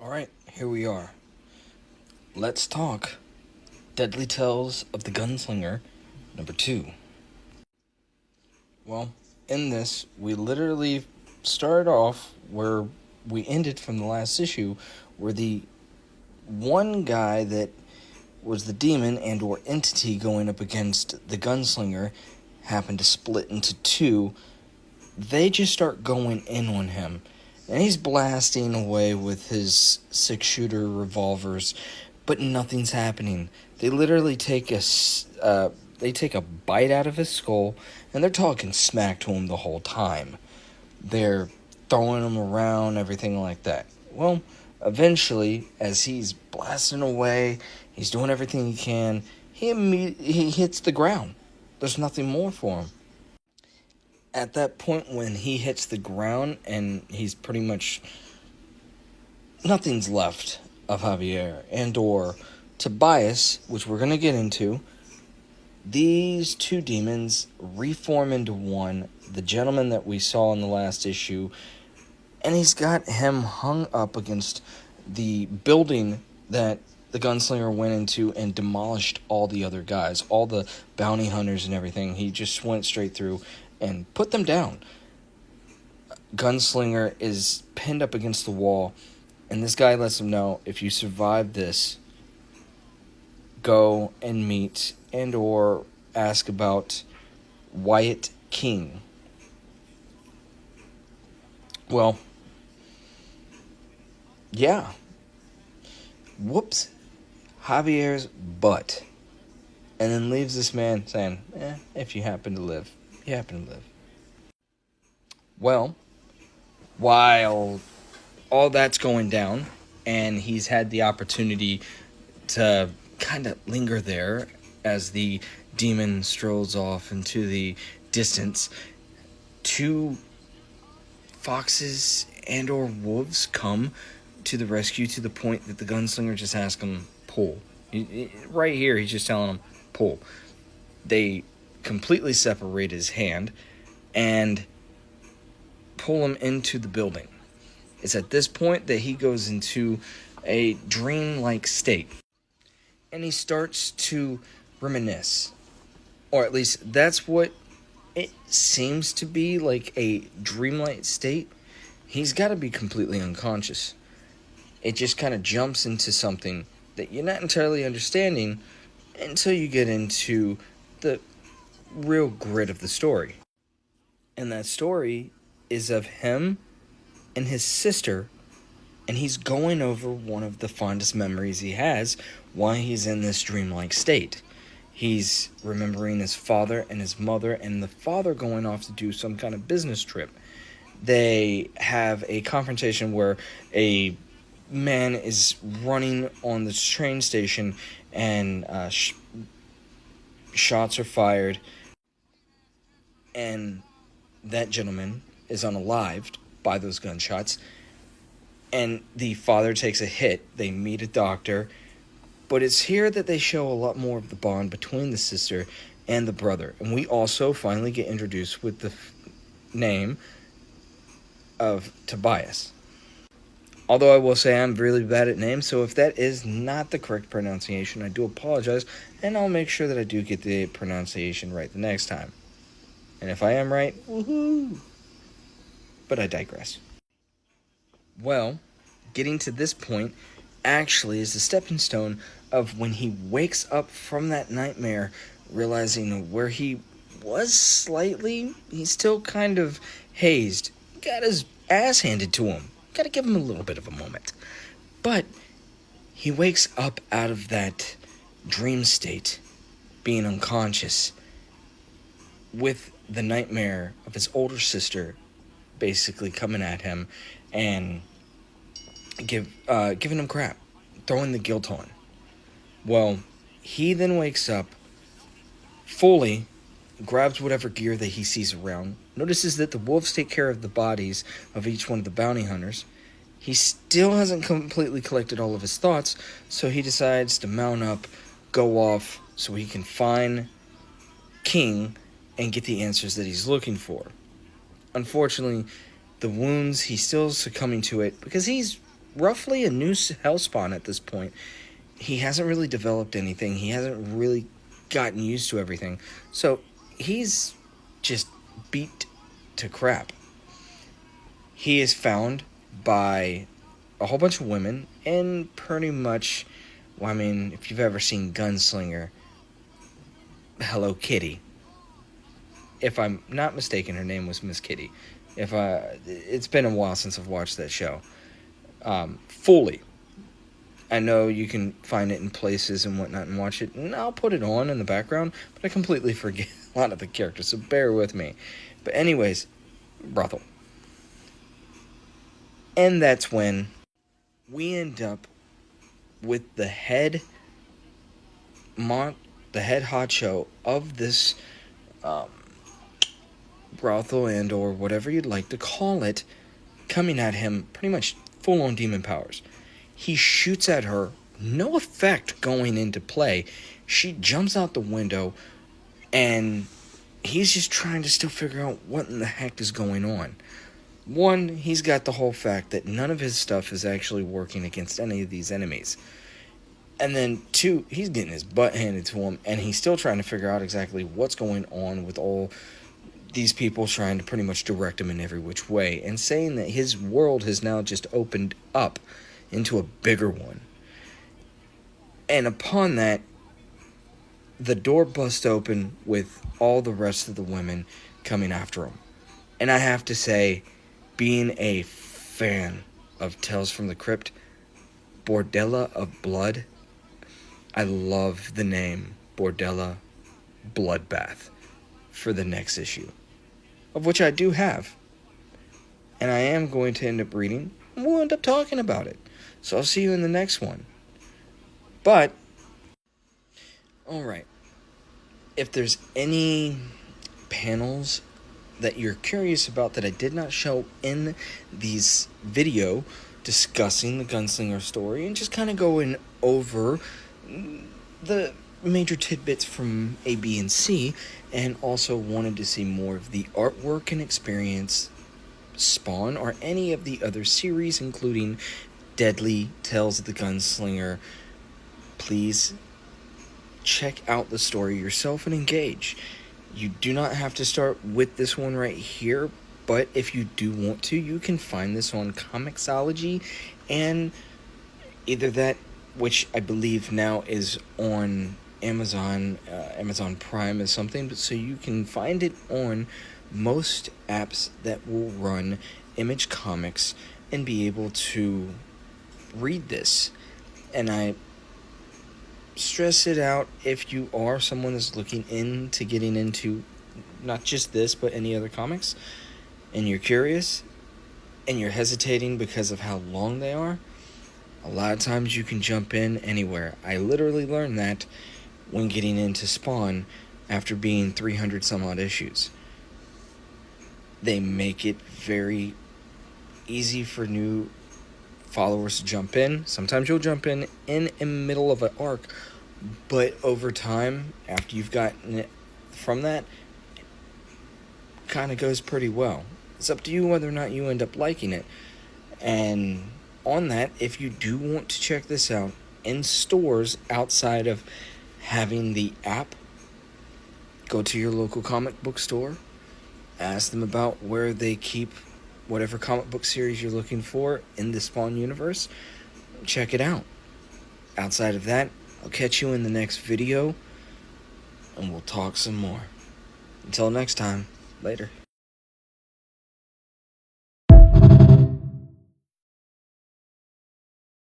Alright, here we are. Let's talk Deadly Tales of the Gunslinger, number 2. Well, in this, we literally started off where we ended from the last issue, where the one guy that was the demon and or entity going up against the gunslinger happened to split into two. They just start going in on him, and he's blasting away with his six-shooter revolvers, but nothing's happening. They literally take a bite out of his skull, and they're talking smack to him the whole time. They're throwing him around, everything like that. Well, eventually, as he's blasting away, he's doing everything he can, he hits the ground. There's nothing more for him. At that point when he hits the ground and he's pretty much nothing's left of Javier and or Tobias, which we're going to get into, these two demons reform into one, the gentleman that we saw in the last issue, and he's got him hung up against the building that the gunslinger went into and demolished all the other guys, all the bounty hunters and everything. He just went straight through and put them down. Gunslinger is pinned up against the wall, and this guy lets him know, if you survive this, go and meet and or ask about Wyatt King. Well, yeah. Whoops. Javier's butt. And then leaves this man saying, if you happen to live, you happen to live. Well, while all that's going down, and he's had the opportunity to kind of linger there as the demon strolls off into the distance, two foxes and or wolves come to the rescue, to the point that the gunslinger just asks him, pull. Right here, he's just telling him, pull. They completely separate his hand and pull him into the building. It's at this point that he goes into a dream-like state, and he starts to reminisce, or at least that's what it seems to be, like a dreamlike state. He's got to be completely unconscious. It just kind of jumps into something that you're not entirely understanding until you get into the real grit of the story. And that story is of him and his sister, and he's going over one of the fondest memories he has while he's in this dreamlike state. He's remembering his father and his mother, and the father going off to do some kind of business trip. They have a confrontation where a man is running on the train station, and shots are fired, and that gentleman is unalived by those gunshots, and the father takes a hit. They meet a doctor, but it's here that they show a lot more of the bond between the sister and the brother, and we also finally get introduced with the name of Tobias. Although I will say I'm really bad at names, so if that is not the correct pronunciation, I do apologize, and I'll make sure that I do get the pronunciation right the next time. And if I am right, woohoo! But I digress. Well, getting to this point actually is the stepping stone of when he wakes up from that nightmare, realizing where he was slightly, he's still kind of hazed. Got his ass handed to him. Gotta give him a little bit of a moment. But he wakes up out of that dream state, being unconscious, with the nightmare of his older sister basically coming at him and giving him crap, throwing the guilt on. Well, he then wakes up fully, grabs whatever gear that he sees around, notices that the wolves take care of the bodies of each one of the bounty hunters. He still hasn't completely collected all of his thoughts, so he decides to mount up, go off, so he can find King and get the answers that he's looking for. Unfortunately, the wounds, he's still succumbing to it because he's roughly a new Hellspawn at this point. He hasn't really developed anything. He hasn't really gotten used to everything. So he's just beat to crap. He is found by a whole bunch of women and pretty much, well, I mean, if you've ever seen Gunslinger, Hello Kitty. If I'm not mistaken, her name was Miss Kitty. It's been a while since I've watched that show. Fully. I know you can find it in places and whatnot and watch it, and I'll put it on in the background, but I completely forget a lot of the characters, so bear with me. But anyways, brothel. And that's when we end up with the head honcho of this brothel and or whatever you'd like to call it, coming at him pretty much full-on demon powers. He shoots at her, no effect going into play. She jumps out the window, and he's just trying to still figure out what in the heck is going on. One, he's got the whole fact that none of his stuff is actually working against any of these enemies. And then two, he's getting his butt handed to him, and he's still trying to figure out exactly what's going on with all these people trying to pretty much direct him in every which way, and saying that his world has now just opened up into a bigger one. And upon that, the door busts open with all the rest of the women coming after him. And I have to say, being a fan of Tales from the Crypt, Bordella of Blood, I love the name Bordella Bloodbath for the next issue, of which I do have. And I am going to end up reading, and we'll end up talking about it. So I'll see you in the next one. But, alright, if there's any panels that you're curious about that I did not show in these video discussing the Gunslinger story and just kind of going over the major tidbits from A, B, and C, and also wanted to see more of the artwork and experience Spawn or any of the other series, including Deadly, Tales of the Gunslinger, please check out the story yourself and engage. You do not have to start with this one right here, but if you do want to, you can find this on Comixology, and either that, which I believe now is on Amazon Prime or something, but so you can find it on most apps that will run Image Comics and be able to read this. And I stress it out, if you are someone that's looking into getting into not just this but any other comics, and you're curious and you're hesitating because of how long they are, a lot of times you can jump in anywhere. I literally learned that when getting into Spawn after being 300 some odd issues. They make it very easy for new followers to jump in. Sometimes you'll jump in the middle of an arc, but over time, after you've gotten it from that, it kind of goes pretty well. It's up to you whether or not you end up liking it. And on that, if you do want to check this out in stores outside of having the app, go to your local comic book store, ask them about where they keep whatever comic book series you're looking for in the Spawn universe. Check it out. Outside of that, I'll catch you in the next video, and we'll talk some more. Until next time, later.